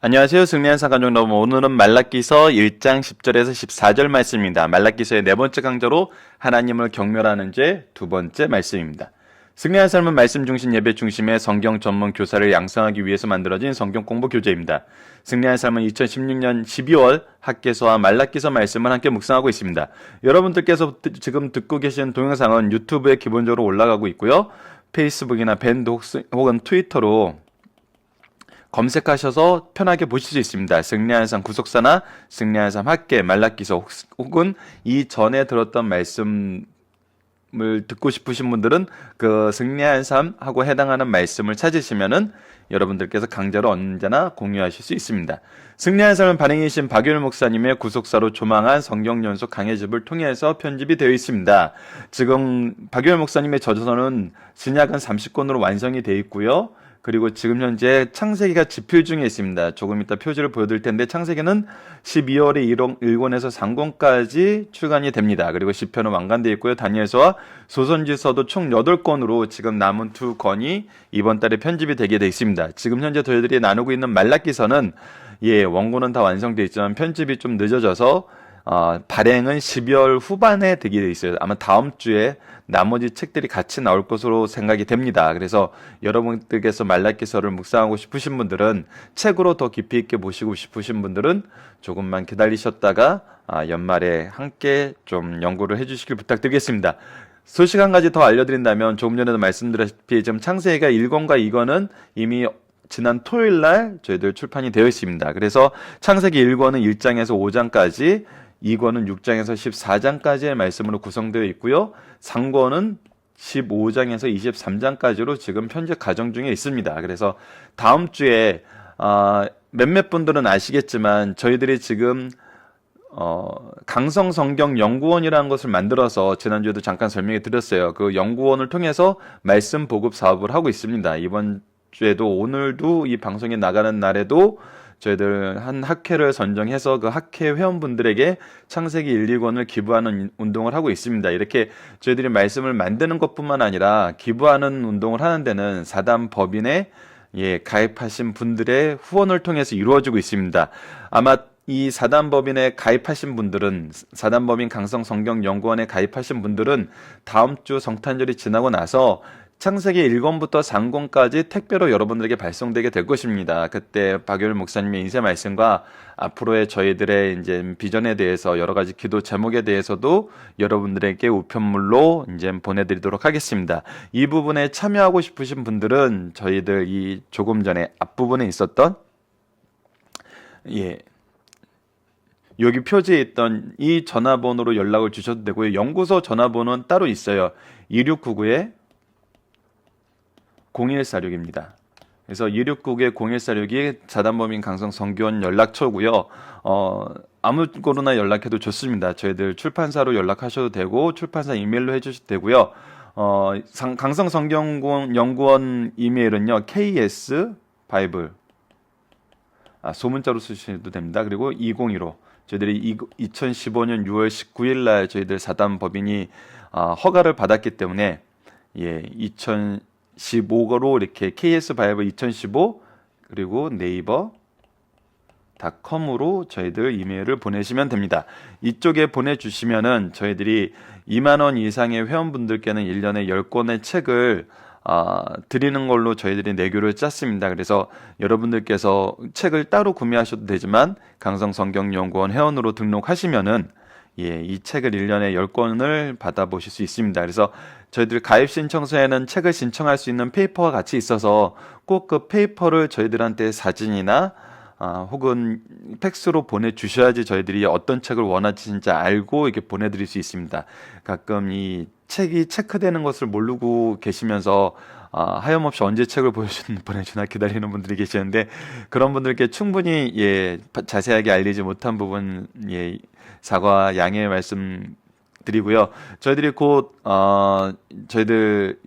안녕하세요. 승리한 사관종 여러분. 오늘은 말라기서 1장 10절에서 14절 말씀입니다. 말라기서의 네 번째 강조로 하나님을 경멸하는 죄 두 번째 말씀입니다. 승리한 삶은 말씀 중심 예배 중심의 성경 전문 교사를 양성하기 위해서 만들어진 성경 공부 교재입니다. 승리한 삶은 2016년 12월 학개서와 말라기서 말씀을 함께 묵상하고 있습니다. 여러분들께서 지금 듣고 계신 동영상은 유튜브에 기본적으로 올라가고 있고요. 페이스북이나 밴드 혹은 트위터로 검색하셔서 편하게 보실 수 있습니다. 승리하는 삶 구속사나 승리하는 삶 학계, 말라기서 혹은 이전에 들었던 말씀을 듣고 싶으신 분들은 그 승리하는 삶하고 해당하는 말씀을 찾으시면은 여러분들께서 강좌로 언제나 공유하실 수 있습니다. 승리하는 삶은 반응이신 박윤일 목사님의 구속사로 조망한 성경 연속 강해집을 통해서 편집이 되어 있습니다. 지금 박윤일 목사님의 저서는 신약은 30권으로 완성이 되어 있고요. 그리고 지금 현재 창세기가 집필 중에 있습니다. 조금 이따 표지를 보여드릴 텐데 창세기는 12월에 1권에서 3권까지 출간이 됩니다. 그리고 시편은 완간되어 있고요. 다니엘서와 소선지서도 총 8권으로 지금 남은 2권이 이번 달에 편집이 되게 되어 있습니다. 지금 현재 저희들이 나누고 있는 말라기서는 원고는 다 완성되어 있지만 편집이 좀 늦어져서 발행은 12월 후반에 되게 돼 있어요. 아마 다음 주에 나머지 책들이 같이 나올 것으로 생각이 됩니다. 그래서 여러분들께서 말라기서를 묵상하고 싶으신 분들은 책으로 더 깊이 있게 보시고 싶으신 분들은 조금만 기다리셨다가 연말에 함께 좀 연구를 해주시길 부탁드리겠습니다. 소식 한 가지 더 알려드린다면 조금 전에도 말씀드렸다시피 지금 창세기가 1권과 2권은 이미 지난 토요일 날 저희들 출판이 되어 있습니다. 그래서 창세기 1권은 1장에서 5장까지 2권은 6장에서 14장까지의 말씀으로 구성되어 있고요. 3권은 15장에서 23장까지로 지금 현재 가정 중에 있습니다. 그래서 다음 주에 몇몇 분들은 아시겠지만 저희들이 지금 강성성경연구원이라는 것을 만들어서 지난주에도 잠깐 설명해 드렸어요. 그 연구원을 통해서 말씀 보급 사업을 하고 있습니다. 이번 주에도 오늘도 이 방송에 나가는 날에도 저희들 한 학회를 선정해서 그 학회 회원분들에게 창세기 1, 2권을 기부하는 운동을 하고 있습니다. 이렇게 저희들이 말씀을 만드는 것뿐만 아니라 기부하는 운동을 하는 데는 사단 법인에 가입하신 분들의 후원을 통해서 이루어지고 있습니다. 아마 이 사단법인에 가입하신 분들은 사단법인 강성성경연구원에 가입하신 분들은 다음 주 성탄절이 지나고 나서 창세기 1권부터 3권까지 택배로 여러분들에게 발송되게 될 것입니다. 그때 박유일 목사님의 인생 말씀과 앞으로의 저희들의 이제 비전에 대해서 여러 가지 기도 제목에 대해서도 여러분들에게 우편물로 이제 보내드리도록 하겠습니다. 이 부분에 참여하고 싶으신 분들은 저희들 이 조금 전에 앞부분에 있었던 여기 표지에 있던 이 전화번호로 연락을 주셔도 되고요. 연구소 전화번호는 따로 있어요. 2699에 0146입니다. 그래서 2699의 0146이 사단법인 강성성교원 연락처고요. 아무거나 연락해도 좋습니다. 저희들 출판사로 연락하셔도 되고 출판사 이메일로 해주셔도 되고요. 강성성경연구원 이메일은요. KS 바이블 소문자로 쓰셔도 됩니다. 그리고 2015 저희들이 2015년 6월 19일 날 저희들 사단법인이 허가를 받았기 때문에 2015로 이렇게 KS 바이블 2015 그리고 네이버 닷컴으로 저희들 이메일을 보내시면 됩니다. 이쪽에 보내주시면은 저희들이 2만 원 이상의 회원분들께는 1년에 10권의 책을 드리는 걸로 저희들이 내교를 짰습니다. 그래서 여러분들께서 책을 따로 구매하셔도 되지만 강성성경연구원 회원으로 등록하시면은 이 책을 1년에 10권을 받아보실 수 있습니다. 그래서 저희들 가입 신청서에는 책을 신청할 수 있는 페이퍼가 같이 있어서 꼭 그 페이퍼를 저희들한테 사진이나 혹은 팩스로 보내주셔야지 저희들이 어떤 책을 원하시는지 알고 이렇게 보내드릴 수 있습니다. 가끔 이 책이 체크되는 것을 모르고 계시면서 하염없이 언제 책을 보내주나 기다리는 분들이 계시는데 그런 분들께 충분히 자세하게 알리지 못한 부분 사과 양해 말씀 드리고요. 저희들이 곧 저희들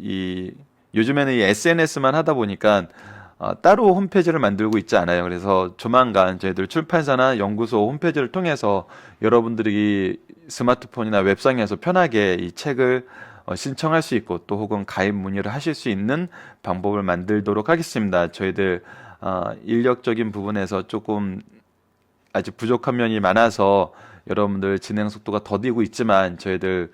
요즘에는 이 SNS만 하다 보니까 따로 홈페이지를 만들고 있지 않아요. 그래서 조만간 저희들 출판사나 연구소 홈페이지를 통해서 여러분들이 스마트폰이나 웹상에서 편하게 이 책을 신청할 수 있고 또 혹은 가입 문의를 하실 수 있는 방법을 만들도록 하겠습니다. 저희들 인력적인 부분에서 조금 아직 부족한 면이 많아서 여러분들 진행 속도가 더디고 있지만 저희들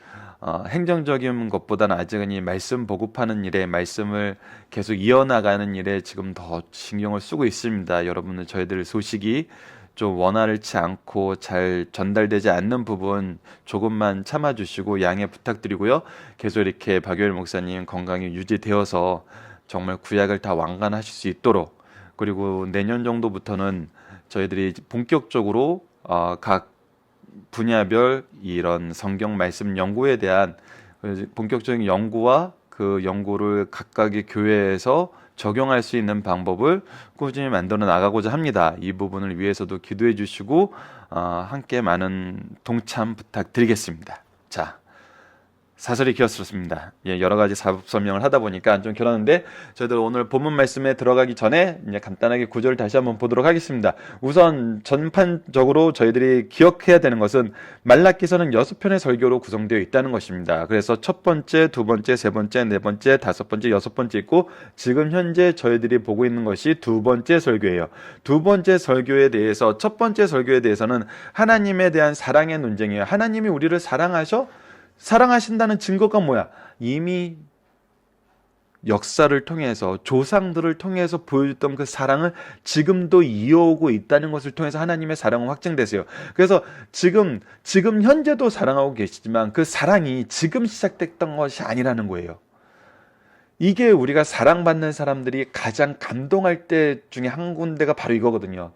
행정적인 것보다는 아직은 이 말씀 보급하는 일에 말씀을 계속 이어나가는 일에 지금 더 신경을 쓰고 있습니다. 여러분들 저희들 소식이 좀 원활치 않고 잘 전달되지 않는 부분 조금만 참아주시고 양해 부탁드리고요. 계속 이렇게 박효일 목사님 건강이 유지되어서 정말 구약을 다 완간하실 수 있도록, 그리고 내년 정도부터는 저희들이 본격적으로 각 분야별 이런 성경 말씀 연구에 대한 본격적인 연구와 그 연구를 각각의 교회에서 적용할 수 있는 방법을 꾸준히 만들어 나가고자 합니다. 이 부분을 위해서도 기도해 주시고 함께 많은 동참 부탁드리겠습니다. 자, 사설이 길었습니다. 여러 가지 사업 설명을 하다 보니까 좀 길었는데 저희들 오늘 본문 말씀에 들어가기 전에 이제 간단하게 구절을 다시 한번 보도록 하겠습니다. 우선 전반적으로 저희들이 기억해야 되는 것은 말라기서는 6편의 설교로 구성되어 있다는 것입니다. 그래서 첫 번째, 두 번째, 세 번째, 네 번째, 다섯 번째, 여섯 번째 있고 지금 현재 저희들이 보고 있는 것이 두 번째 설교예요. 두 번째 설교에 대해서, 첫 번째 설교에 대해서는 하나님에 대한 사랑의 논쟁이에요. 하나님이 우리를 사랑하신다는 증거가 뭐야? 이미 역사를 통해서, 조상들을 통해서 보여줬던 그 사랑을 지금도 이어오고 있다는 것을 통해서 하나님의 사랑은 확증되세요. 그래서 지금 현재도 사랑하고 계시지만 그 사랑이 지금 시작됐던 것이 아니라는 거예요. 이게 우리가 사랑받는 사람들이 가장 감동할 때 중에 한 군데가 바로 이거거든요.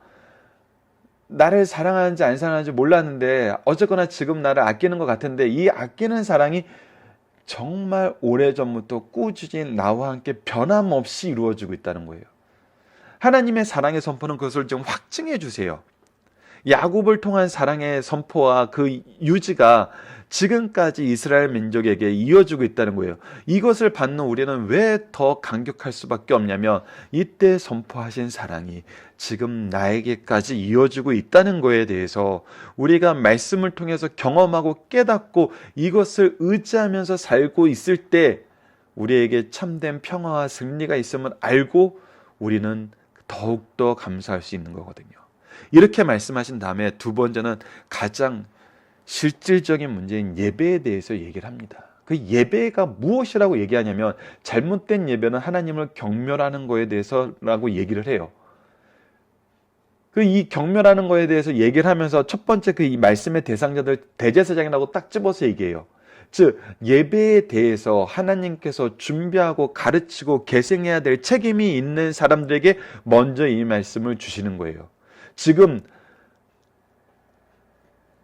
나를 사랑하는지 안 사랑하는지 몰랐는데 어쨌거나 지금 나를 아끼는 것 같은데, 이 아끼는 사랑이 정말 오래전부터 꾸준히 나와 함께 변함없이 이루어지고 있다는 거예요. 하나님의 사랑의 선포는 그것을 좀 확증해 주세요. 야곱을 통한 사랑의 선포와 그 유지가 지금까지 이스라엘 민족에게 이어지고 있다는 거예요. 이것을 받는 우리는 왜 더 감격할 수밖에 없냐면 이때 선포하신 사랑이 지금 나에게까지 이어지고 있다는 거에 대해서 우리가 말씀을 통해서 경험하고 깨닫고 이것을 의지하면서 살고 있을 때 우리에게 참된 평화와 승리가 있음을 알고 우리는 더욱더 감사할 수 있는 거거든요. 이렇게 말씀하신 다음에 두 번째는 가장 실질적인 문제인 예배에 대해서 얘기를 합니다. 그 예배가 무엇이라고 얘기하냐면 잘못된 예배는 하나님을 경멸하는 거에 대해서라고 얘기를 해요. 이 경멸하는 거에 대해서 얘기를 하면서 첫 번째 이 말씀의 대상자들 대제사장이라고 딱 집어서 얘기해요. 즉 예배에 대해서 하나님께서 준비하고 가르치고 계승해야 될 책임이 있는 사람들에게 먼저 이 말씀을 주시는 거예요. 지금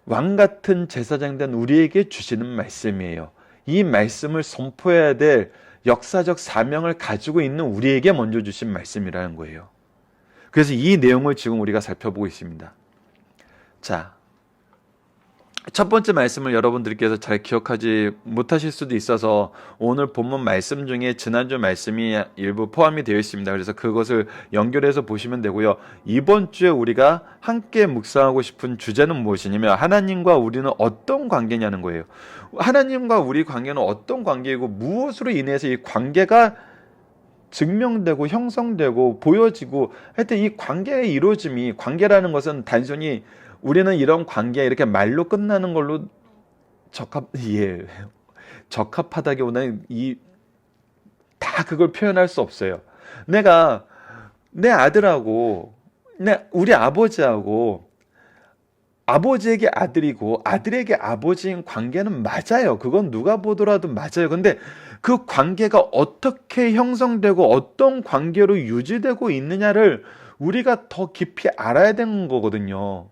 왕같은 제사장 된 우리에게 주시는 말씀이에요. 이 말씀을 선포해야 될 역사적 사명을 가지고 있는 우리에게 먼저 주신 말씀이라는 거예요. 그래서 이 내용을 지금 우리가 살펴보고 있습니다. 자, 첫 번째 말씀을 여러분들께서 잘 기억하지 못하실 수도 있어서 오늘 본문 말씀 중에 지난주 말씀이 일부 포함이 되어 있습니다. 그래서 그것을 연결해서 보시면 되고요. 이번 주에 우리가 함께 묵상하고 싶은 주제는 무엇이냐면 하나님과 우리는 어떤 관계냐는 거예요. 하나님과 우리 관계는 어떤 관계이고 무엇으로 인해서 이 관계가 증명되고 형성되고 보여지고, 하여튼 이 관계의 이루어짐이, 관계라는 것은 단순히 우리는 이런 관계가 이렇게 말로 끝나는 걸로 적합하다기보다는 다 그걸 표현할 수 없어요. 내가 내 아들하고 우리 아버지하고 아버지에게 아들이고 아들에게 아버지인 관계는 맞아요. 그건 누가 보더라도 맞아요. 근데 그 관계가 어떻게 형성되고 어떤 관계로 유지되고 있느냐를 우리가 더 깊이 알아야 되는 거거든요.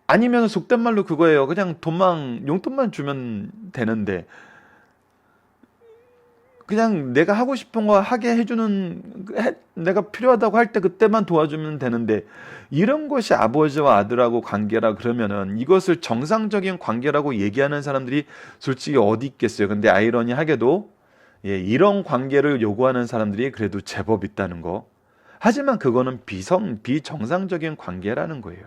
아니면 속된 말로 그거예요. 그냥 용돈만 주면 되는데, 그냥 내가 하고 싶은 거 하게 해주는, 내가 필요하다고 할 때 그때만 도와주면 되는데, 이런 것이 아버지와 아들하고 관계라 그러면은 이것을 정상적인 관계라고 얘기하는 사람들이 솔직히 어디 있겠어요. 근데 아이러니하게도 이런 관계를 요구하는 사람들이 그래도 제법 있다는 거. 하지만 그거는 비정상적인 관계라는 거예요.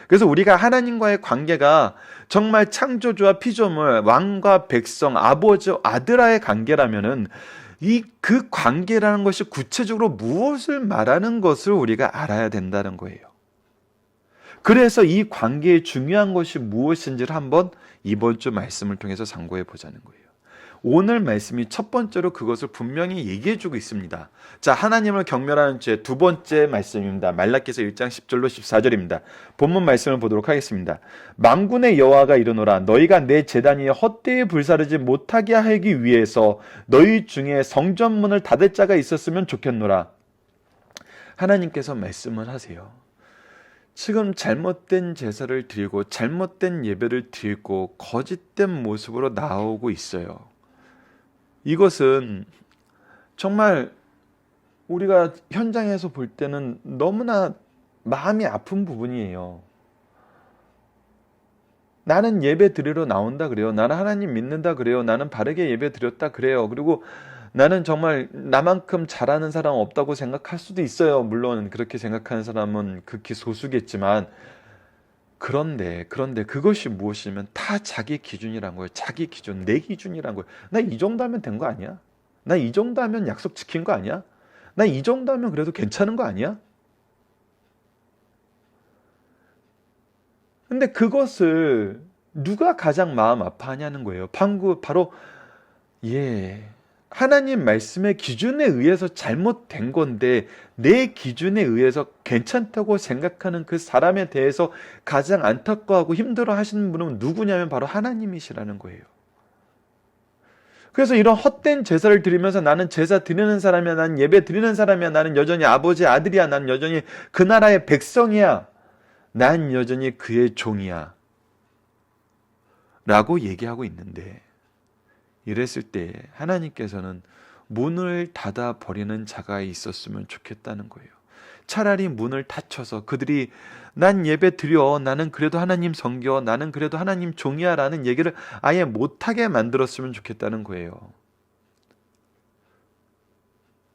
그래서 우리가 하나님과의 관계가 정말 창조주와 피조물, 왕과 백성, 아버지와 아들와의 관계라면은 그 관계라는 것이 구체적으로 무엇을 말하는 것을 우리가 알아야 된다는 거예요. 그래서 이 관계의 중요한 것이 무엇인지를 한번 이번 주 말씀을 통해서 상고해 보자는 거예요. 오늘 말씀이 첫 번째로 그것을 분명히 얘기해 주고 있습니다. 자, 하나님을 경멸하는 죄 두 번째 말씀입니다. 말라기서 1장 10절로 14절입니다. 본문 말씀을 보도록 하겠습니다. 만군의 여호와가 이르노라 너희가 내 제단 위에 헛되이 불사르지 못하게 하기 위해서 너희 중에 성전문을 닫을 자가 있었으면 좋겠노라. 하나님께서 말씀을 하세요. 지금 잘못된 제사를 드리고 잘못된 예배를 드리고 거짓된 모습으로 나오고 있어요. 이것은 정말 우리가 현장에서 볼 때는 너무나 마음이 아픈 부분이에요. 나는 예배 드리러 나온다 그래요. 나는 하나님 믿는다 그래요. 나는 바르게 예배 드렸다 그래요. 그리고 나는 정말 나만큼 잘하는 사람 없다고 생각할 수도 있어요. 물론 그렇게 생각하는 사람은 극히 소수겠지만 그런데 그것이 무엇이냐면 다 자기 기준이란 거예요. 자기 기준, 내 기준이란 거예요. 나 이 정도 하면 된 거 아니야? 나 이 정도 하면 약속 지킨 거 아니야? 나 이 정도 하면 그래도 괜찮은 거 아니야? 근데 그것을 누가 가장 마음 아파하냐는 거예요. 바로 하나님 말씀의 기준에 의해서 잘못된 건데 내 기준에 의해서 괜찮다고 생각하는 그 사람에 대해서 가장 안타까워하고 힘들어 하시는 분은 누구냐면 바로 하나님이시라는 거예요. 그래서 이런 헛된 제사를 드리면서 나는 제사 드리는 사람이야, 나는 예배 드리는 사람이야, 나는 여전히 아버지의 아들이야, 나는 여전히 그 나라의 백성이야, 난 여전히 그의 종이야 라고 얘기하고 있는데, 이랬을 때 하나님께서는 문을 닫아 버리는 자가 있었으면 좋겠다는 거예요. 차라리 문을 닫혀서 그들이 난 예배 드려, 나는 그래도 하나님 섬겨, 나는 그래도 하나님 종이야 라는 얘기를 아예 못하게 만들었으면 좋겠다는 거예요.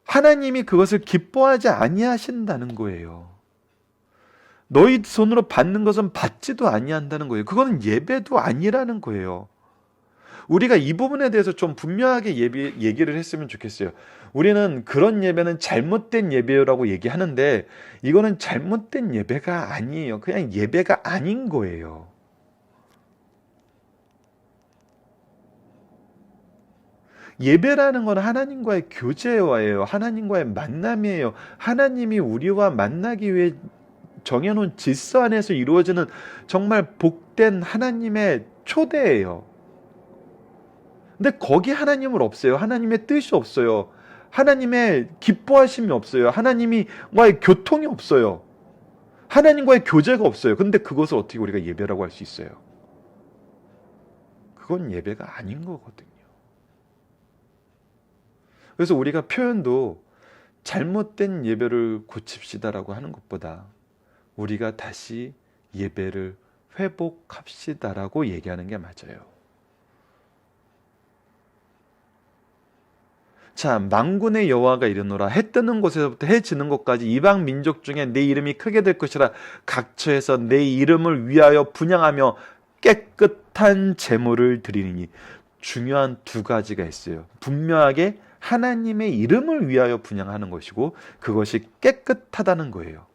하나님이 그것을 기뻐하지 아니하신다는 거예요. 너희 손으로 받는 것은 받지도 아니한다는 거예요. 그거는 예배도 아니라는 거예요. 우리가 이 부분에 대해서 좀 분명하게 얘기를 했으면 좋겠어요. 우리는 그런 예배는 잘못된 예배라고 얘기하는데 이거는 잘못된 예배가 아니에요. 그냥 예배가 아닌 거예요. 예배라는 건 하나님과의 교제예요. 하나님과의 만남이에요. 하나님이 우리와 만나기 위해 정해놓은 질서 안에서 이루어지는 정말 복된 하나님의 초대예요. 근데 거기 하나님은 없어요. 하나님의 뜻이 없어요. 하나님의 기뻐하심이 없어요. 하나님과의 교통이 없어요. 하나님과의 교제가 없어요. 근데 그것을 어떻게 우리가 예배라고 할 수 있어요? 그건 예배가 아닌 거거든요. 그래서 우리가 표현도 잘못된 예배를 고칩시다라고 하는 것보다 우리가 다시 예배를 회복합시다라고 얘기하는 게 맞아요. 자, 만군의 여호와가 이르노라 해 뜨는 곳에서부터 해 지는 곳까지 이방 민족 중에 내 이름이 크게 될 것이라 각처에서 내 이름을 위하여 분향하며 깨끗한 제물을 드리니. 중요한 두 가지가 있어요. 분명하게 하나님의 이름을 위하여 분향하는 것이고 그것이 깨끗하다는 거예요.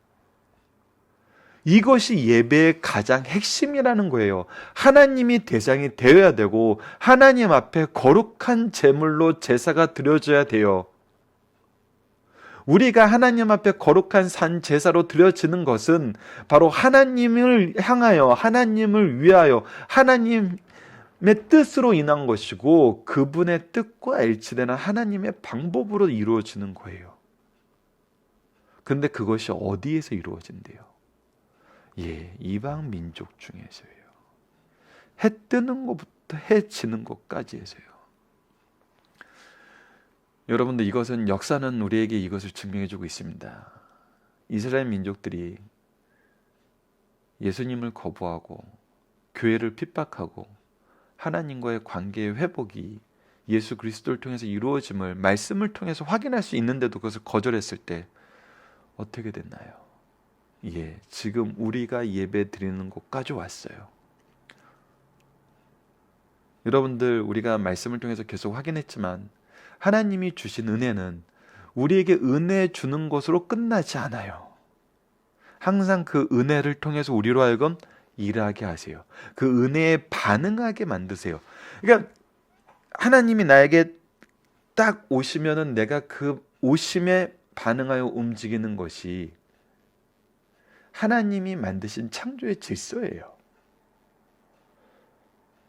이것이 예배의 가장 핵심이라는 거예요. 하나님이 대상이 되어야 되고 하나님 앞에 거룩한 제물로 제사가 드려져야 돼요. 우리가 하나님 앞에 거룩한 산 제사로 드려지는 것은 바로 하나님을 향하여 하나님을 위하여 하나님의 뜻으로 인한 것이고 그분의 뜻과 일치되는 하나님의 방법으로 이루어지는 거예요. 근데 그것이 어디에서 이루어진대요? 이방 민족 중에서요. 해 뜨는 것부터 해 지는 것까지 해서요. 여러분들 이것은 역사는 우리에게 이것을 증명해 주고 있습니다. 이스라엘 민족들이 예수님을 거부하고 교회를 핍박하고 하나님과의 관계의 회복이 예수 그리스도를 통해서 이루어짐을 말씀을 통해서 확인할 수 있는데도 그것을 거절했을 때 어떻게 됐나요? 지금 우리가 예배 드리는 곳까지 왔어요. 여러분들 우리가 말씀을 통해서 계속 확인했지만 하나님이 주신 은혜는 우리에게 은혜 주는 것으로 끝나지 않아요. 항상 그 은혜를 통해서 우리로 하여금 일하게 하세요. 그 은혜에 반응하게 만드세요. 그러니까 하나님이 나에게 딱 오시면은 내가 그 오심에 반응하여 움직이는 것이 하나님이 만드신 창조의 질서예요.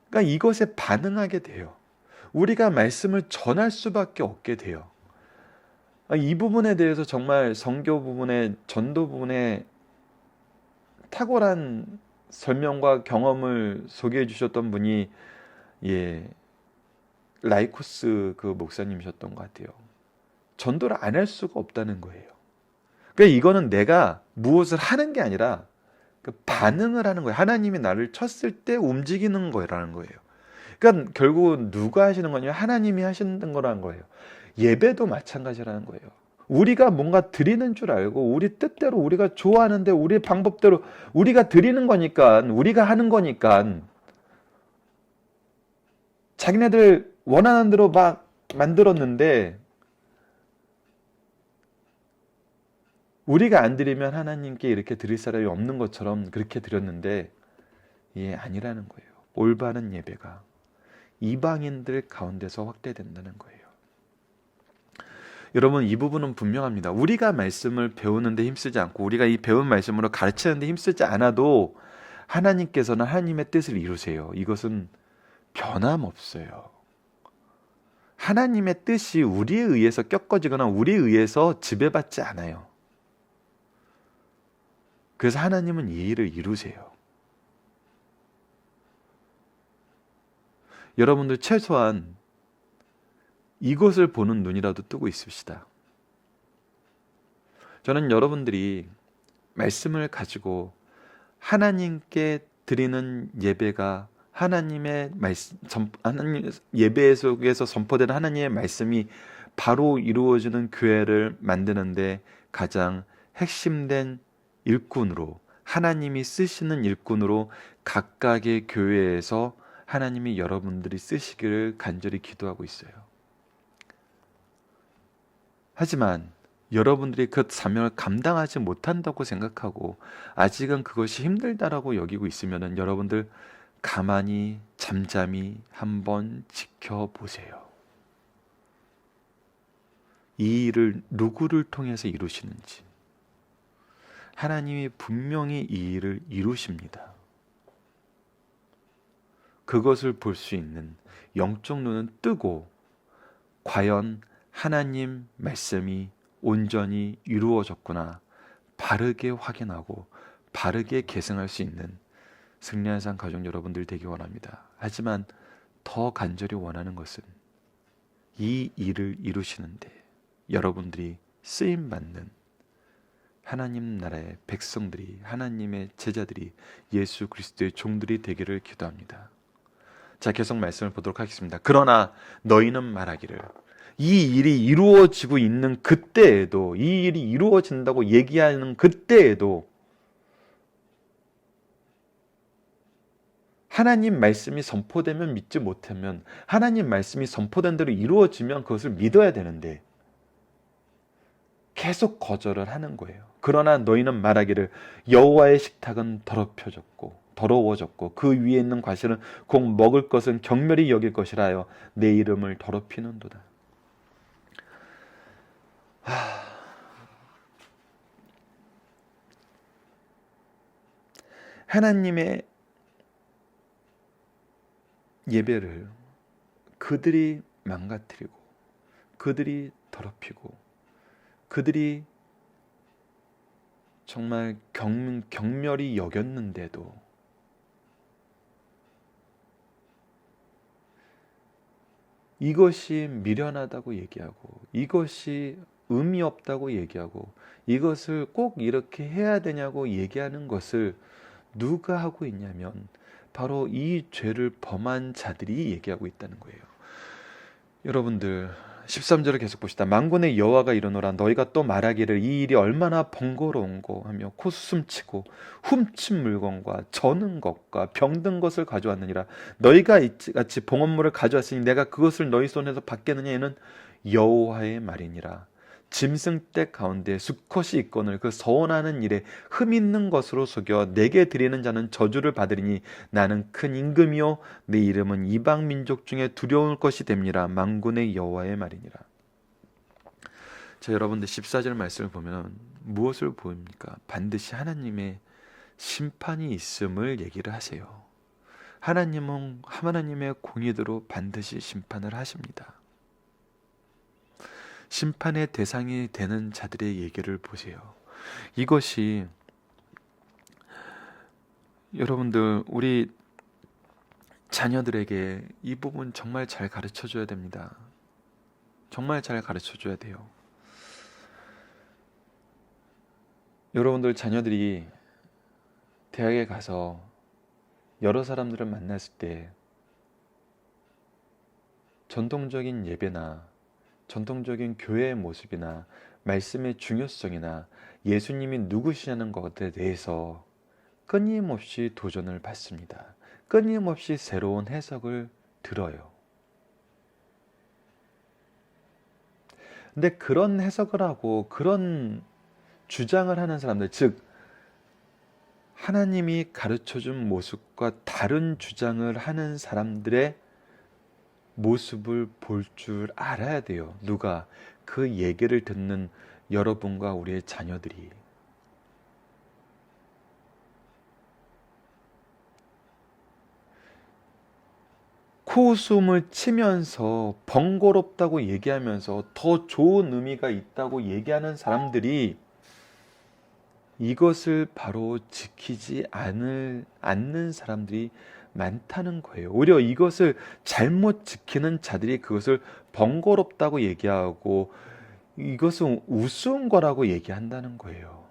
그러니까 이것에 반응하게 돼요. 우리가 말씀을 전할 수밖에 없게 돼요. 이 부분에 대해서 정말 선교 부분에, 전도 부분에 탁월한 설명과 경험을 소개해 주셨던 분이 라이코스 그 목사님이셨던 것 같아요. 전도를 안 할 수가 없다는 거예요. 그러니까 이거는 내가 무엇을 하는 게 아니라 그 반응을 하는 거예요. 하나님이 나를 쳤을 때 움직이는 거라는 거예요. 그러니까 결국 누가 하시는 거냐? 하나님이 하시는 거라는 거예요. 예배도 마찬가지라는 거예요. 우리가 뭔가 드리는 줄 알고 우리 뜻대로 우리가 좋아하는데 우리 방법대로 우리가 드리는 거니까, 우리가 하는 거니까 자기네들 원하는 대로 막 만들었는데 우리가 안 드리면 하나님께 이렇게 드릴 사람이 없는 것처럼 그렇게 드렸는데 아니라는 거예요. 올바른 예배가 이방인들 가운데서 확대된다는 거예요. 여러분, 이 부분은 분명합니다. 우리가 말씀을 배우는데 힘쓰지 않고 우리가 이 배운 말씀으로 가르치는데 힘쓰지 않아도 하나님께서는 하나님의 뜻을 이루세요. 이것은 변함없어요. 하나님의 뜻이 우리에 의해서 꺾어지거나 우리에 의해서 지배받지 않아요. 그래서 하나님은 이 일을 이루세요. 여러분들 최소한 이것을 보는 눈이라도 뜨고 있읍시다. 저는 여러분들이 말씀을 가지고 하나님께 드리는 예배가 하나님의 말씀, 하나님 예배 속에서 선포되는 하나님의 말씀이 바로 이루어지는 교회를 만드는데 가장 핵심된 일꾼으로, 하나님이 쓰시는 일꾼으로 각각의 교회에서 하나님이 여러분들이 쓰시기를 간절히 기도하고 있어요. 하지만 여러분들이 그 사명을 감당하지 못한다고 생각하고 아직은 그것이 힘들다라고 여기고 있으면 여러분들 가만히 잠잠히 한번 지켜보세요. 이 일을 누구를 통해서 이루시는지. 하나님이 분명히 이 일을 이루십니다. 그것을 볼 수 있는 영적 눈은 뜨고 과연 하나님 말씀이 온전히 이루어졌구나 바르게 확인하고 바르게 계승할 수 있는 승리한 삶 가족 여러분들 되기 원합니다. 하지만 더 간절히 원하는 것은 이 일을 이루시는데 여러분들이 쓰임받는 하나님 나라의 백성들이, 하나님의 제자들이, 예수 그리스도의 종들이 되기를 기도합니다. 자, 계속 말씀을 보도록 하겠습니다. 그러나 너희는 말하기를, 이 일이 이루어지고 있는 그때에도, 이 일이 이루어진다고 얘기하는 그때에도 하나님 말씀이 선포되면 믿지 못하면, 하나님 말씀이 선포된 대로 이루어지면 그것을 믿어야 되는데 계속 거절을 하는 거예요. 그러나 너희는 말하기를 여호와의 식탁은 더러워졌고 그 위에 있는 과실은 곧 먹을 것은 경멸히 여길 것이라 하여 내 이름을 더럽히는도다. 하나님의 예배를 그들이 망가뜨리고 그들이 더럽히고 그들이 정말 경멸히 여겼는데도 이것이 미련하다고 얘기하고 이것이 의미 없다고 얘기하고 이것을 꼭 이렇게 해야 되냐고 얘기하는 것을 누가 하고 있냐면 바로 이 죄를 범한 자들이 얘기하고 있다는 거예요. 여러분들 13절을 계속 보시다. 만군의 여호와가 이르노라 너희가 또 말하기를 이 일이 얼마나 번거로운고 하며 코숨치고 훔친 물건과 저는 것과 병든 것을 가져왔느니라. 너희가 이같이 봉헌물을 가져왔으니 내가 그것을 너희 손에서 받겠느냐. 이는 여호와의 말이니라. 짐승떼 가운데 수컷이 있거늘 그 서원하는 일에 흠 있는 것으로 속여 내게 드리는 자는 저주를 받으리니 나는 큰 임금이요 내 이름은 이방 민족 중에 두려울 것이 됨니라. 만군의 여호와의 말이니라. 자, 여러분들 14절 말씀을 보면 무엇을 보입니까? 반드시 하나님의 심판이 있음을 얘기를 하세요. 하나님은 하나님의 공의대로 반드시 심판을 하십니다. 심판의 대상이 되는 자들의 얘기를 보세요. 이것이 여러분들 우리 자녀들에게 이 부분 정말 잘 가르쳐 줘야 됩니다. 정말 잘 가르쳐 줘야 돼요. 여러분들 자녀들이 대학에 가서 여러 사람들을 만났을 때 전통적인 예배나 전통적인 교회의 모습이나 말씀의 중요성이나 예수님이 누구시냐는 것에 대해서 끊임없이 도전을 받습니다. 끊임없이 새로운 해석을 들어요. 근데 그런 해석을 하고 그런 주장을 하는 사람들, 즉 하나님이 가르쳐준 모습과 다른 주장을 하는 사람들의 모습을 볼 줄 알아야 돼요. 누가? 그 얘기를 듣는 여러분과 우리의 자녀들이. 코웃음을 치면서 번거롭다고 얘기하면서 더 좋은 의미가 있다고 얘기하는 사람들이 이것을 바로 지키지 않는 사람들이 많다는 거예요. 오히려 이것을 잘못 지키는 자들이 그것을 번거롭다고 얘기하고 이것은 우스운 거라고 얘기한다는 거예요.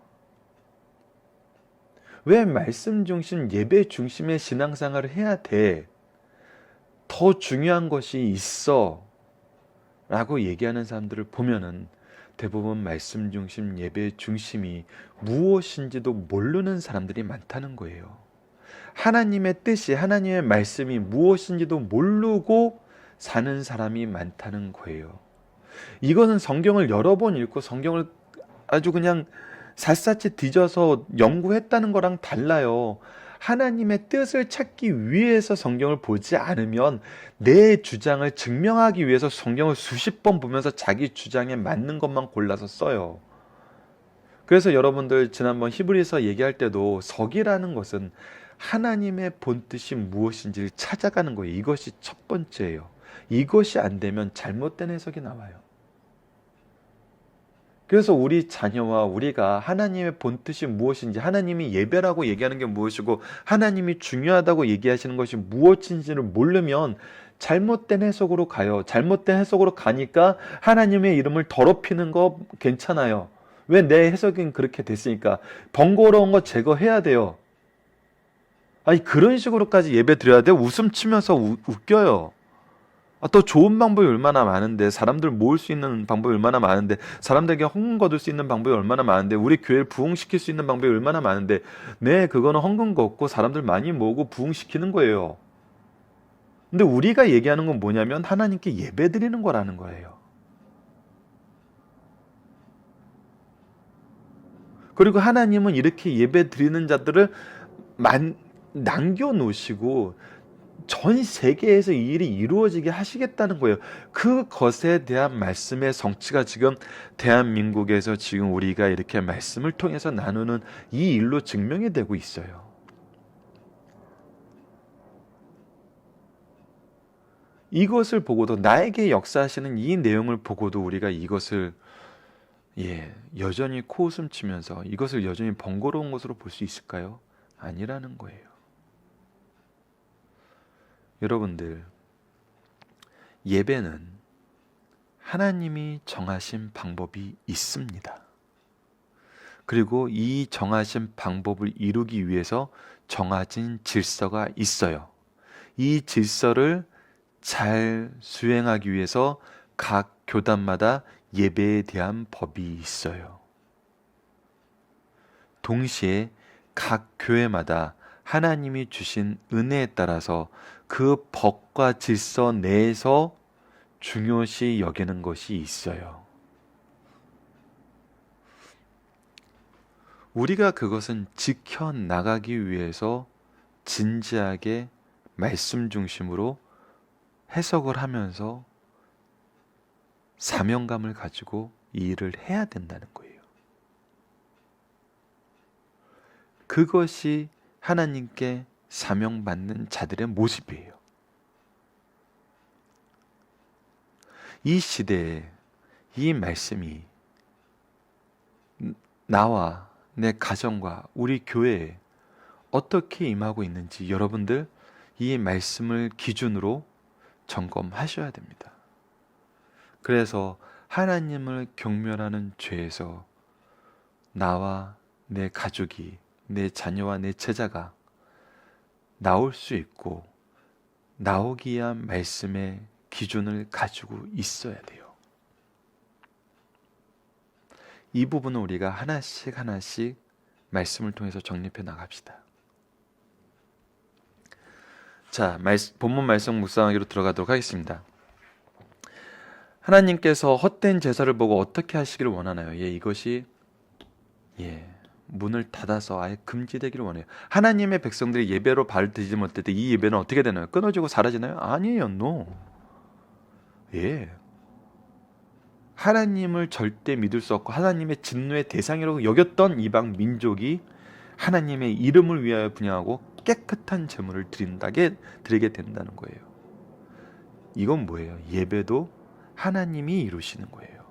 왜 말씀 중심, 예배 중심의 신앙생활을 해야 돼? 더 중요한 것이 있어 라고 얘기하는 사람들을 보면은 대부분 말씀 중심, 예배 중심이 무엇인지도 모르는 사람들이 많다는 거예요. 하나님의 뜻이, 하나님의 말씀이 무엇인지도 모르고 사는 사람이 많다는 거예요. 이거는 성경을 여러 번 읽고 성경을 아주 그냥 샅샅이 뒤져서 연구했다는 거랑 달라요. 하나님의 뜻을 찾기 위해서 성경을 보지 않으면 내 주장을 증명하기 위해서 성경을 수십 번 보면서 자기 주장에 맞는 것만 골라서 써요. 그래서 여러분들 지난번 히브리서 얘기할 때도 석이라는 것은 하나님의 본뜻이 무엇인지를 찾아가는 거예요. 이것이 첫 번째예요. 이것이 안 되면 잘못된 해석이 나와요. 그래서 우리 자녀와 우리가 하나님의 본뜻이 무엇인지, 하나님이 예배라고 얘기하는 게 무엇이고 하나님이 중요하다고 얘기하시는 것이 무엇인지를 모르면 잘못된 해석으로 가요. 잘못된 해석으로 가니까 하나님의 이름을 더럽히는 거 괜찮아요. 왜? 내 해석은 그렇게 됐으니까. 번거로운 거 제거해야 돼요. 아니 그런 식으로까지 예배 드려야 돼? 웃음 치면서 웃겨요. 더 좋은 방법이 얼마나 많은데, 사람들 모을 수 있는 방법이 얼마나 많은데, 사람들에게 헌금 거둘 수 있는 방법이 얼마나 많은데, 우리 교회를 부흥시킬 수 있는 방법이 얼마나 많은데, 네, 그거는 헌금 걷고 사람들 많이 모으고 부흥시키는 거예요. 근데 우리가 얘기하는 건 뭐냐면 하나님께 예배 드리는 거라는 거예요. 그리고 하나님은 이렇게 예배 드리는 자들을 남겨놓으시고 전 세계에서 이 일이 이루어지게 하시겠다는 거예요. 그것에 대한 말씀의 성취가 지금 대한민국에서 지금 우리가 이렇게 말씀을 통해서 나누는 이 일로 증명이 되고 있어요. 이것을 보고도, 나에게 역사하시는 이 내용을 보고도 우리가 이것을 여전히 코웃음 치면서 이것을 여전히 번거로운 것으로 볼 수 있을까요? 아니라는 거예요. 여러분들, 예배는 하나님이 정하신 방법이 있습니다. 그리고 이 정하신 방법을 이루기 위해서 정해진 질서가 있어요. 이 질서를 잘 수행하기 위해서 각 교단마다 예배에 대한 법이 있어요. 동시에 각 교회마다 하나님이 주신 은혜에 따라서 그 법과 질서 내에서 중요시 여기는 것이 있어요. 우리가 그것은 지켜나가기 위해서 진지하게 말씀 중심으로 해석을 하면서 사명감을 가지고 이 일을 해야 된다는 거예요. 그것이 하나님께 사명받는 자들의 모습이에요. 이 시대에 이 말씀이 나와 내 가정과 우리 교회에 어떻게 임하고 있는지 여러분들 이 말씀을 기준으로 점검하셔야 됩니다. 그래서 하나님을 경멸하는 죄에서 나와 내 가족이, 내 자녀와 내 제자가 나올 수 있고, 나오기 위한 말씀의 기준을 가지고 있어야 돼요. 이 부분은 우리가 하나씩 하나씩 말씀을 통해서 정립해 나갑시다. 자, 본문 말씀 묵상하기로 들어가도록 하겠습니다. 하나님께서 헛된 제사를 보고 어떻게 하시기를 원하나요? 이것이 문을 닫아서 아예 금지되기를 원해요. 하나님의 백성들이 예배로 발을 들이지 못할 때 이 예배는 어떻게 되나요? 끊어지고 사라지나요? 아니에요. No. 하나님을 절대 믿을 수 없고 하나님의 진노의 대상이라고 여겼던 이방 민족이 하나님의 이름을 위하여 분양하고 깨끗한 제물을 드리게 된다는 거예요. 이건 뭐예요? 예배도 하나님이 이루시는 거예요.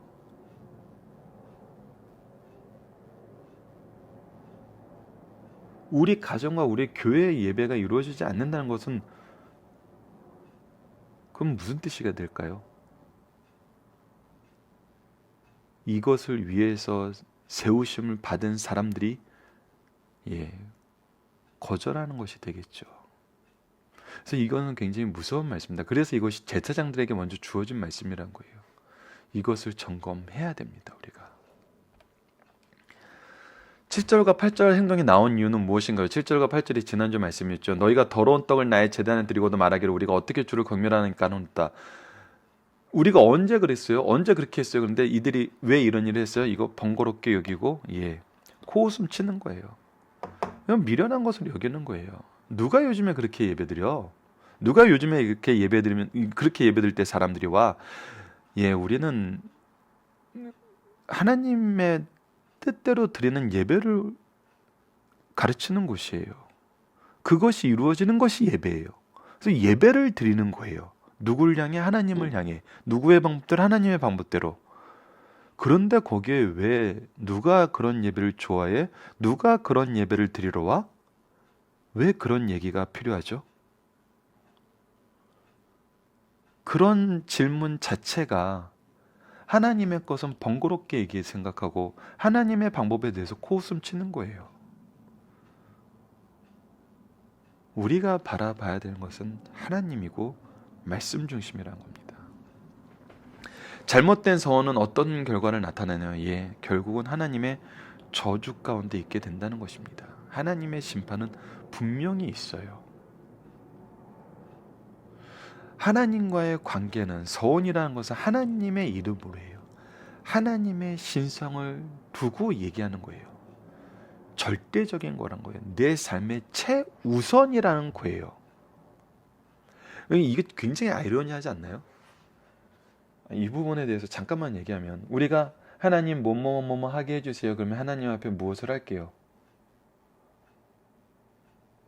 우리 가정과 우리 교회의 예배가 이루어지지 않는다는 것은 그럼 무슨 뜻이가 될까요? 이것을 위해서 세우심을 받은 사람들이 거절하는 것이 되겠죠. 그래서 이거는 굉장히 무서운 말씀입니다. 그래서 이것이 제사장들에게 먼저 주어진 말씀이란 거예요. 이것을 점검해야 됩니다. 우리가 7절과 8절 행동이 나온 이유는 무엇인가요? 7절과 8절이 지난주 말씀이었죠. 너희가 더러운 떡을 나의 제단에 드리고도 말하기를 우리가 어떻게 주를 경멸하니까 하노라. 우리가 언제 그랬어요? 언제 그렇게 했어요? 그런데 이들이 왜 이런 일을 했어요? 이거 번거롭게 여기고 코웃음 치는 거예요. 그냥 미련한 것을 여기는 거예요. 누가 요즘에 그렇게 예배드려? 누가 요즘에 이렇게 예배드리면 그렇게 예배드릴 때 사람들이 와? 우리는 하나님의 뜻대로 드리는 예배를 가르치는 곳이에요. 그것이 이루어지는 것이 예배예요. 그래서 예배를 드리는 거예요. 누구를 향해? 하나님을 향해. 누구의 방법대로? 하나님의 방법대로. 그런데 거기에 왜 누가 그런 예배를 좋아해? 누가 그런 예배를 드리러 와? 왜 그런 얘기가 필요하죠? 그런 질문 자체가 하나님의 것은 번거롭게 생각하고 하나님의 방법에 대해서 코웃음 치는 거예요. 우리가 바라봐야 되는 것은 하나님이고 말씀 중심이라는 겁니다. 잘못된 서원은 어떤 결과를 나타내나요? 결국은 하나님의 저주 가운데 있게 된다는 것입니다. 하나님의 심판은 분명히 있어요. 하나님과의 관계는 서원이라는 것은 하나님의 이름으로 해요. 하나님의 신성을 두고 얘기하는 거예요. 절대적인 거란 거예요. 내 삶의 최우선이라는 거예요. 이게 굉장히 아이러니하지 않나요? 이 부분에 대해서 잠깐만 얘기하면 우리가 하나님 뭐뭐 하게 해주세요. 그러면 하나님 앞에 무엇을 할게요?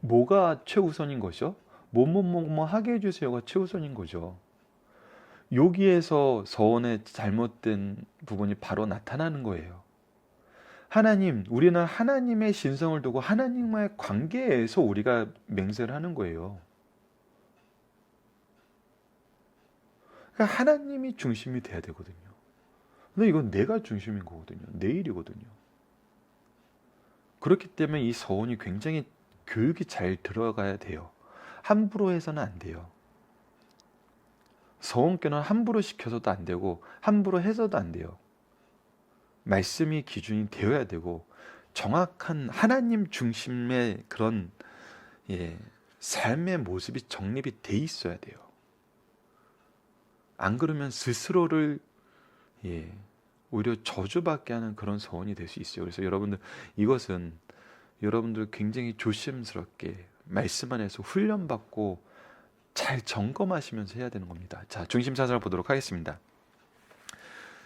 뭐가 최우선인 거죠? 뭐뭐 하게 해주세요가 최우선인 거죠. 여기에서 서원의 잘못된 부분이 바로 나타나는 거예요. 하나님, 우리는 하나님의 신성을 두고 하나님과의 관계에서 우리가 맹세를 하는 거예요. 그러니까 하나님이 중심이 돼야 되거든요. 근데 이건 내가 중심인 거거든요. 내 일이거든요. 그렇기 때문에 이 서원이 굉장히 교육이 잘 들어가야 돼요. 함부로 해서는 안 돼요. 서원교는 함부로 시켜서도 안 되고 함부로 해서도 안 돼요. 말씀이 기준이 되어야 되고 정확한 하나님 중심의 그런 삶의 모습이 정립이 돼 있어야 돼요. 안 그러면 스스로를 오히려 저주받게 하는 그런 서원이 될 수 있어요. 그래서 여러분들, 이것은 여러분들 굉장히 조심스럽게 말씀 안에서 훈련받고 잘 점검하시면서 해야 되는 겁니다. 자, 중심 사상을 보도록 하겠습니다.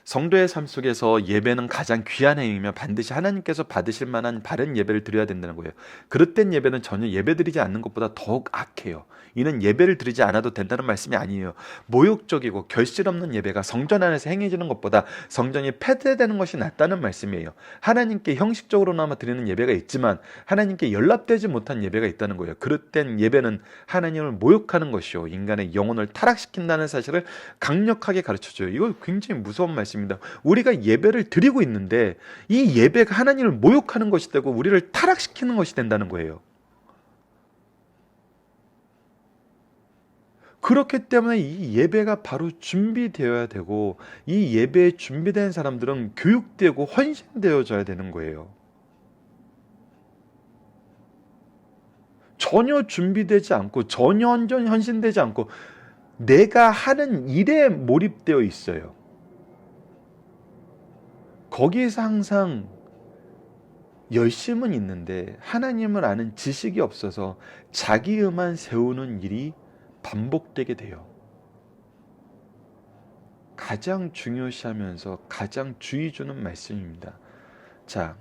성도의 삶 속에서 예배는 가장 귀한 행위이며 반드시 하나님께서 받으실 만한 바른 예배를 드려야 된다는 거예요. 그릇된 예배는 전혀 예배드리지 않는 것보다 더욱 악해요. 이는 예배를 드리지 않아도 된다는 말씀이 아니에요. 모욕적이고 결실 없는 예배가 성전 안에서 행해지는 것보다 성전이 폐쇄되는 것이 낫다는 말씀이에요. 하나님께 형식적으로나마 드리는 예배가 있지만 하나님께 연락되지 못한 예배가 있다는 거예요. 그릇된 예배는 하나님을 모욕하는 것이요, 인간의 영혼을 타락시킨다는 사실을 강력하게 가르쳐줘요. 이거 굉장히 무서운 말씀입니다. 우리가 예배를 드리고 있는데 이 예배가 하나님을 모욕하는 것이 되고 우리를 타락시키는 것이 된다는 거예요. 그렇기 때문에 이 예배가 바로 준비되어야 되고, 이 예배에 준비된 사람들은 교육되고 헌신되어져야 되는 거예요. 전혀 준비되지 않고 전혀 헌신되지 않고 내가 하는 일에 몰입되어 있어요. 거기에서 항상 열심은 있는데 하나님을 아는 지식이 없어서 자기의만 세우는 일이 반복되게 돼요. 가장 중요시하면서 가장 주의 주는 말씀입니다. 자,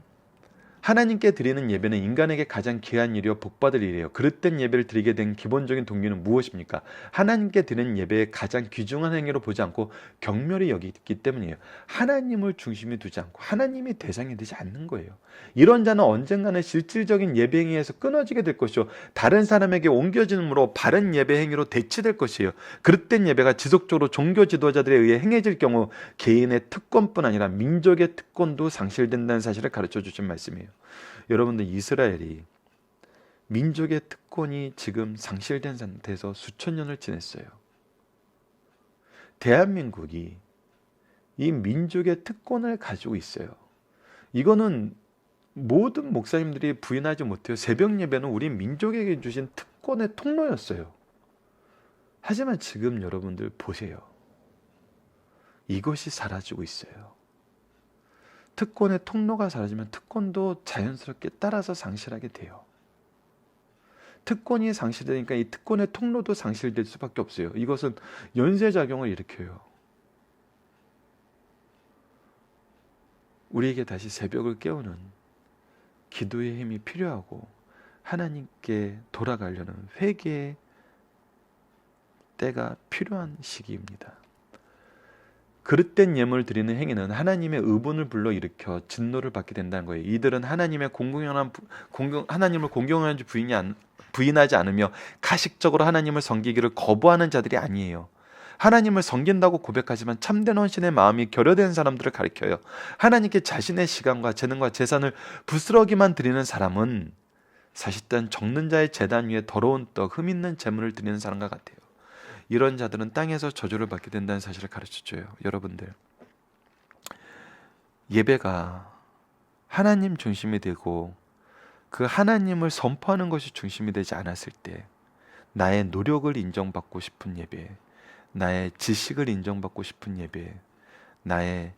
하나님께 드리는 예배는 인간에게 가장 귀한 일이요 복받을 일이에요. 그릇된 예배를 드리게 된 기본적인 동기는 무엇입니까? 하나님께 드리는 예배의 가장 귀중한 행위로 보지 않고 경멸히 여기기 때문이에요. 하나님을 중심에 두지 않고 하나님이 대상이 되지 않는 거예요. 이런 자는 언젠가는 실질적인 예배 행위에서 끊어지게 될 것이요, 다른 사람에게 옮겨짐으로 바른 예배 행위로 대치될 것이에요. 그릇된 예배가 지속적으로 종교 지도자들에 의해 행해질 경우 개인의 특권뿐 아니라 민족의 특권도 상실된다는 사실을 가르쳐 주신 말씀이에요. 여러분들, 이스라엘이 민족의 특권이 지금 상실된 상태에서 수천 년을 지냈어요. 대한민국이 이 민족의 특권을 가지고 있어요. 이거는 모든 목사님들이 부인하지 못해요. 새벽 예배는 우리 민족에게 주신 특권의 통로였어요. 하지만 지금 여러분들 보세요. 이것이 사라지고 있어요. 특권의 통로가 사라지면 특권도 자연스럽게 따라서 상실하게 돼요. 특권이 상실되니까 이 특권의 통로도 상실될 수밖에 없어요. 이것은 연쇄작용을 일으켜요. 우리에게 다시 새벽을 깨우는 기도의 힘이 필요하고 하나님께 돌아가려는 회개의 때가 필요한 시기입니다. 그릇된 예물을 드리는 행위는 하나님의 의분을 불러일으켜 진노를 받게 된다는 거예요. 이들은 하나님을 공경하는지 부인하지 않으며 가식적으로 하나님을 섬기기를 거부하는 자들이 아니에요. 하나님을 섬긴다고 고백하지만 참된 헌신의 마음이 결여된 사람들을 가리켜요. 하나님께 자신의 시간과 재능과 재산을 부스러기만 드리는 사람은 사실상 적는 자의 제단 위에 더러운 떡, 흠 있는 재물을 드리는 사람과 같아요. 이런 자들은 땅에서 저주를 받게 된다는 사실을 가르쳐줘요. 여러분들, 예배가 하나님 중심이 되고 그 하나님을 선포하는 것이 중심이 되지 않았을 때 나의 노력을 인정받고 싶은 예배, 나의 지식을 인정받고 싶은 예배, 나의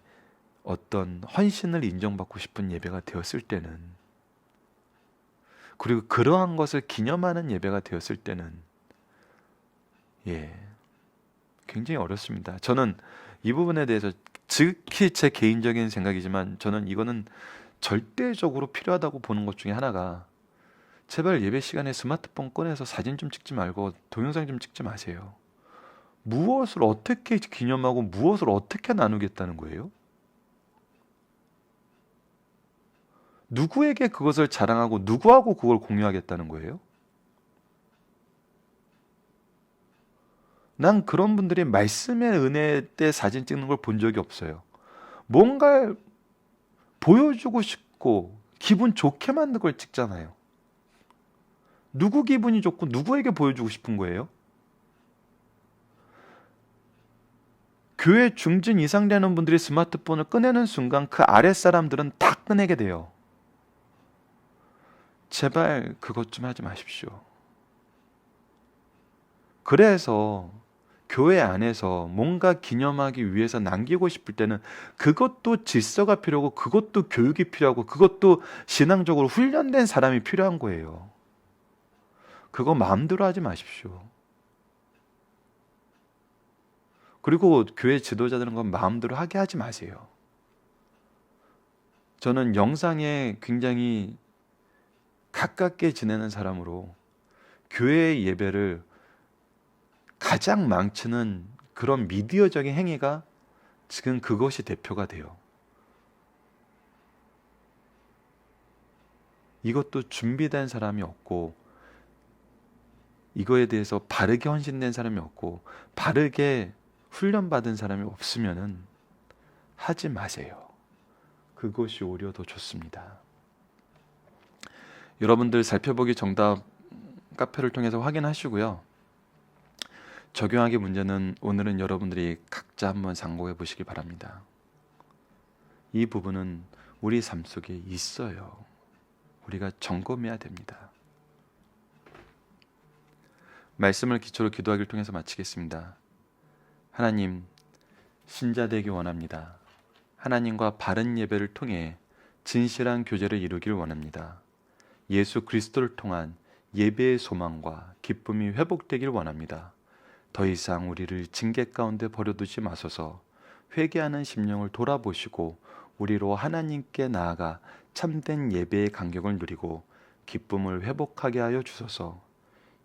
어떤 헌신을 인정받고 싶은 예배가 되었을 때는, 그리고 그러한 것을 기념하는 예배가 되었을 때는 굉장히 어렵습니다. 저는 이 부분에 대해서 즉히 제 개인적인 생각이지만 저는 이거는 절대적으로 필요하다고 보는 것 중에 하나가, 제발 예배 시간에 스마트폰 꺼내서 사진 좀 찍지 말고 동영상 좀 찍지 마세요. 무엇을 어떻게 기념하고 무엇을 어떻게 나누겠다는 거예요? 누구에게 그것을 자랑하고 누구하고 그걸 공유하겠다는 거예요? 난 그런 분들이 말씀의 은혜 때 사진 찍는 걸 본 적이 없어요. 뭔가 보여주고 싶고 기분 좋게 만든 걸 찍잖아요. 누구 기분이 좋고 누구에게 보여주고 싶은 거예요? 교회 중진 이상 되는 분들이 스마트폰을 꺼내는 순간 그 아랫사람들은 다 꺼내게 돼요. 제발 그것 좀 하지 마십시오. 그래서 교회 안에서 뭔가 기념하기 위해서 남기고 싶을 때는 그것도 질서가 필요하고 그것도 교육이 필요하고 그것도 신앙적으로 훈련된 사람이 필요한 거예요. 그거 마음대로 하지 마십시오. 그리고 교회 지도자들은 건 마음대로 하게 하지 마세요. 저는 영상에 굉장히 가깝게 지내는 사람으로 교회 예배를 가장 망치는 그런 미디어적인 행위가 지금 그것이 대표가 돼요. 이것도 준비된 사람이 없고 이거에 대해서 바르게 헌신된 사람이 없고 바르게 훈련받은 사람이 없으면은 하지 마세요. 그것이 오히려 더 좋습니다. 여러분들 살펴보기 정답 카페를 통해서 확인하시고요. 적용하기 문제는 오늘은 여러분들이 각자 한번 상고해 보시기 바랍니다. 이 부분은 우리 삶 속에 있어요. 우리가 점검해야 됩니다. 말씀을 기초로 기도하기를 통해서 마치겠습니다. 하나님, 신자 되기 원합니다. 하나님과 바른 예배를 통해 진실한 교제를 이루기를 원합니다. 예수 그리스도를 통한 예배의 소망과 기쁨이 회복되길 원합니다. 더 이상 우리를 징계 가운데 버려두지 마소서. 회개하는 심령을 돌아보시고 우리로 하나님께 나아가 참된 예배의 감격을 누리고 기쁨을 회복하게 하여 주소서.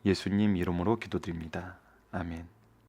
예수님 이름으로 기도드립니다. 아멘.